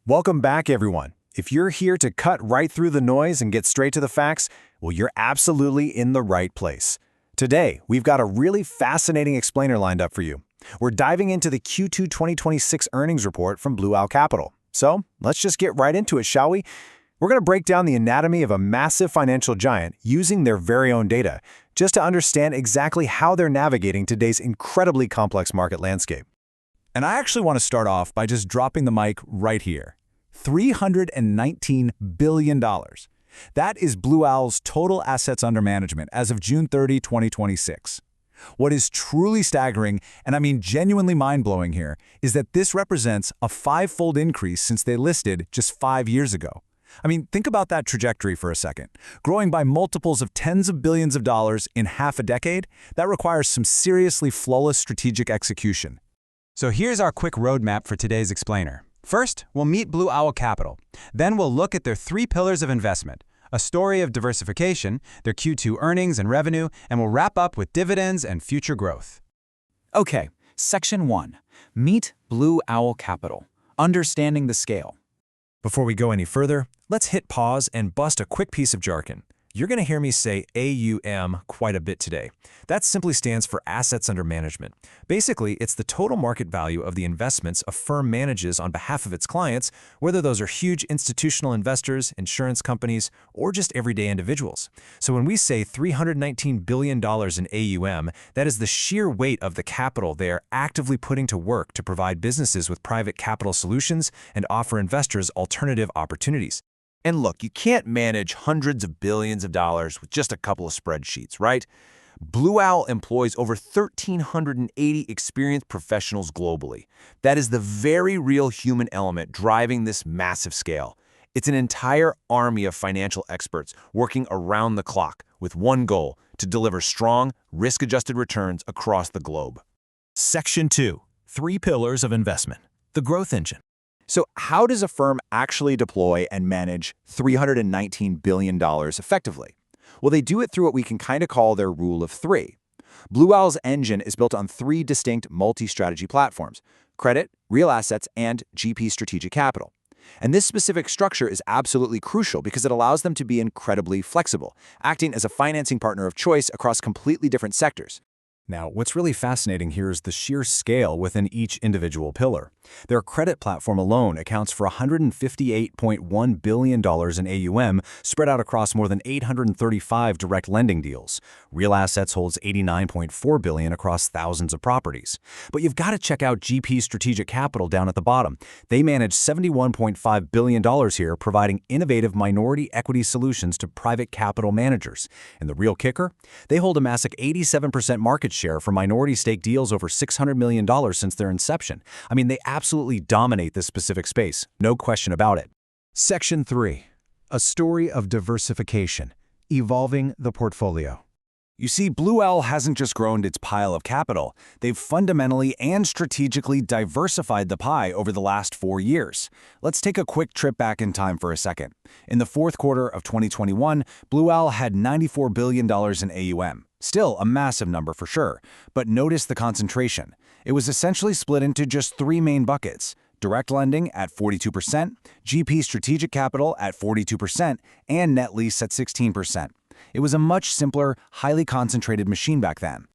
Welcome back, everyone. If you're here to cut right through the noise and get straight to the facts, well, you're absolutely in the right place. Today, we've got a really fascinating explainer lined up for you. We're diving into the Q2 2026 earnings report from Blue Owl Capital. So, let's just get right into it, shall we? We're going to break down the anatomy of a massive financial giant using their very own data, just to understand exactly how they're navigating today's incredibly complex market landscape. And I actually want to start off by just dropping the mic right here. $319 billion. That is Blue Owl's total assets under management as of June 30, 2026. What is truly staggering, and I mean genuinely mind-blowing here, is that this represents a five-fold increase since they listed just 5 years ago. I mean, think about that trajectory for a second. Growing by multiples of tens of billions of dollars in half a decade, that requires some seriously flawless strategic execution. So here's our quick roadmap for today's explainer. First, we'll meet Blue Owl Capital. Then we'll look at their three pillars of investment, a story of diversification, their Q2 earnings and revenue, and we'll wrap up with dividends and future growth. Okay, Section 1. Meet Blue Owl Capital. Understanding the scale. Before we go any further, let's hit pause and bust a quick piece of jargon. You're going to hear me say AUM quite a bit today. That simply stands for Assets Under Management. Basically, it's the total market value of the investments a firm manages on behalf of its clients, whether those are huge institutional investors, insurance companies, or just everyday individuals. So when we say $319 billion in AUM, that is the sheer weight of the capital they are actively putting to work to provide businesses with private capital solutions and offer investors alternative opportunities. And look, you can't manage hundreds of billions of dollars with just a couple of spreadsheets, right? Blue Owl employs over 1,380 experienced professionals globally. That is the very real human element driving this massive scale. It's an entire army of financial experts working around the clock with one goal: to deliver strong, risk-adjusted returns across the globe. Section 2. Three pillars of investment. The growth engine. So how does a firm actually deploy and manage $319 billion effectively? Well, they do it through what we can kind of call their rule of three. Blue Owl's engine is built on three distinct multi-strategy platforms: credit, real assets, and GP strategic capital. And this specific structure is absolutely crucial because it allows them to be incredibly flexible, acting as a financing partner of choice across completely different sectors. Now, what's really fascinating here is the sheer scale within each individual pillar. Their credit platform alone accounts for $158.1 billion in AUM, spread out across more than 835 direct lending deals. Real assets holds $89.4 billion across thousands of properties. But you've got to check out GP Strategic Capital down at the bottom. They manage $71.5 billion here, providing innovative minority equity solutions to private capital managers. And the real kicker? They hold a massive 87% market share for minority stake deals over $600 million since their inception. I mean, they absolutely dominate this specific space, no question about it. Section 3. A story of diversification. Evolving the portfolio. You see, Blue Owl hasn't just grown its pile of capital. They've fundamentally and strategically diversified the pie over the last 4 years. Let's take a quick trip back in time for a second. In the fourth quarter of 2021, Blue Owl had $94 billion in AUM. Still a massive number for sure, but notice the concentration. It was essentially split into just three main buckets: direct lending at 42%, GP strategic capital at 42%, and net lease at 16%. It was a much simpler, highly concentrated machine back then.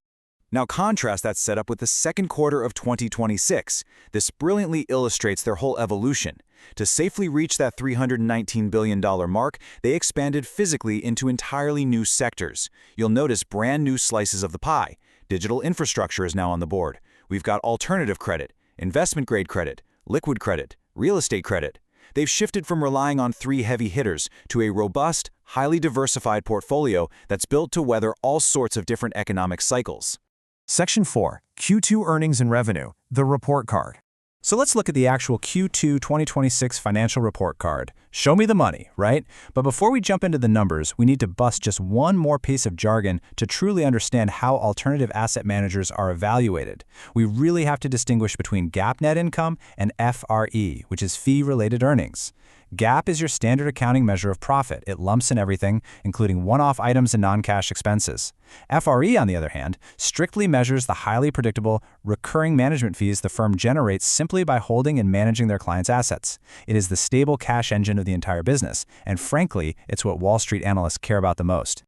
Now contrast that setup with the second quarter of 2026. This brilliantly illustrates their whole evolution. To safely reach that $319 billion mark, they expanded physically into entirely new sectors. You'll notice brand new slices of the pie. Digital infrastructure is now on the board. We've got alternative credit, investment-grade credit, liquid credit, real estate credit. They've shifted from relying on three heavy hitters to a robust, highly diversified portfolio that's built to weather all sorts of different economic cycles. Section 4. Q2 Earnings and Revenue. The Report Card. So let's look at the actual Q2 2026 financial report card. Show me the money, right? But before we jump into the numbers, we need to bust just one more piece of jargon to truly understand how alternative asset managers are evaluated. We really have to distinguish between GAAP net income and FRE, which is fee-related earnings. GAAP is your standard accounting measure of profit. It lumps in everything, including one-off items and non-cash expenses. FRE, on the other hand, strictly measures the highly predictable, recurring management fees the firm generates simply by holding and managing their clients' assets. It is the stable cash engine of the entire business, and frankly, it's what Wall Street analysts care about the most.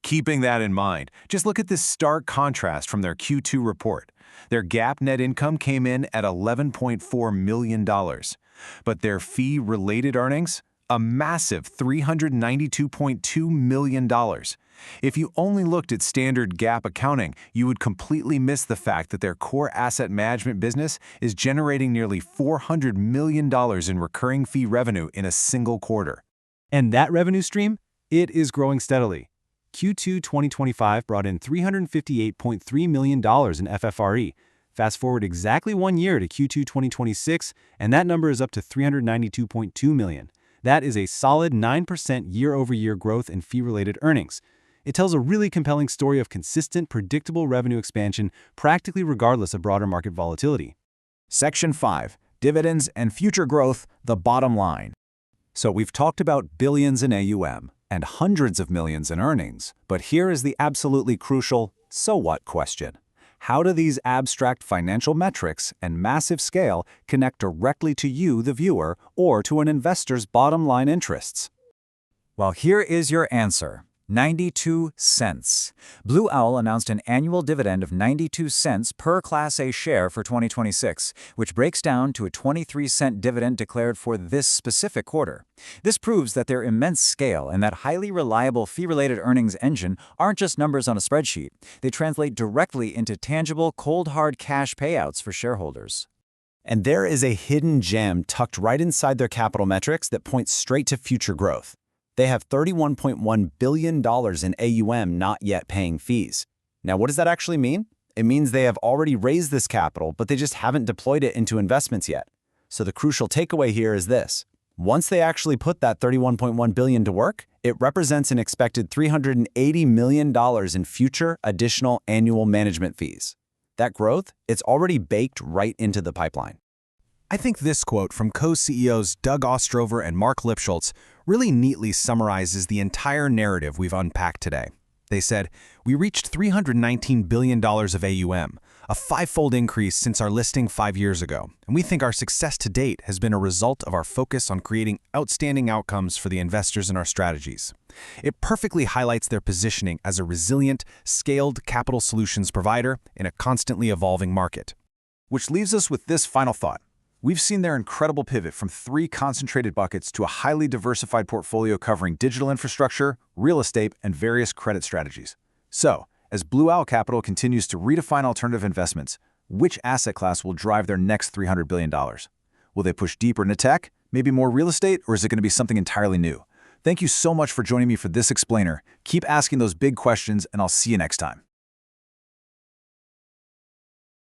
Keeping that in mind, just look at this stark contrast from their Q2 report. Their GAAP net income came in at $11.4 million, but their fee-related earnings, a massive $392.2 million. If you only looked at standard GAAP accounting, you would completely miss the fact that their core asset management business is generating nearly $400 million in recurring fee revenue in a single quarter. And that revenue stream? It is growing steadily. Q2 2025 brought in $358.3 million in FFRE. Fast forward exactly 1 year to Q2 2026, and that number is up to $392.2 million. That is a solid 9% year-over-year growth in fee-related earnings. It tells a really compelling story of consistent, predictable revenue expansion, practically regardless of broader market volatility. Section 5. Dividends and future growth, the bottom line. So we've talked about billions in AUM and hundreds of millions in earnings, but here is the absolutely crucial "so what" question. How do these abstract financial metrics and massive scale connect directly to you, the viewer, or to an investor's bottom-line interests? Well, here is your answer. 92 cents. Blue Owl announced an annual dividend of 92 cents per Class A share for 2026, which breaks down to a 23-cent dividend declared for this specific quarter. This proves that their immense scale and that highly reliable fee-related earnings engine aren't just numbers on a spreadsheet. They translate directly into tangible, cold hard cash payouts for shareholders. And there is a hidden gem tucked right inside their capital metrics that points straight to future growth. They have $31.1 billion in AUM not yet paying fees. Now, what does that actually mean? It means they have already raised this capital, but they just haven't deployed it into investments yet. So the crucial takeaway here is this. Once they actually put that $31.1 billion to work, it represents an expected $380 million in future additional annual management fees. That growth, it's already baked right into the pipeline. I think this quote from co-CEOs Doug Ostrover and Mark Lipschultz really neatly summarizes the entire narrative we've unpacked today. They said, "We reached $319 billion of AUM, a five-fold increase since our listing 5 years ago, and we think our success to date has been a result of our focus on creating outstanding outcomes for the investors in our strategies." It perfectly highlights their positioning as a resilient, scaled capital solutions provider in a constantly evolving market. Which leaves us with this final thought. We've seen their incredible pivot from 3 concentrated buckets to a highly diversified portfolio covering digital infrastructure, real estate, and various credit strategies. So, as Blue Owl Capital continues to redefine alternative investments, which asset class will drive their next $300 billion? Will they push deeper into tech, maybe more real estate, or is it going to be something entirely new? Thank you so much for joining me for this explainer. Keep asking those big questions, and I'll see you next time.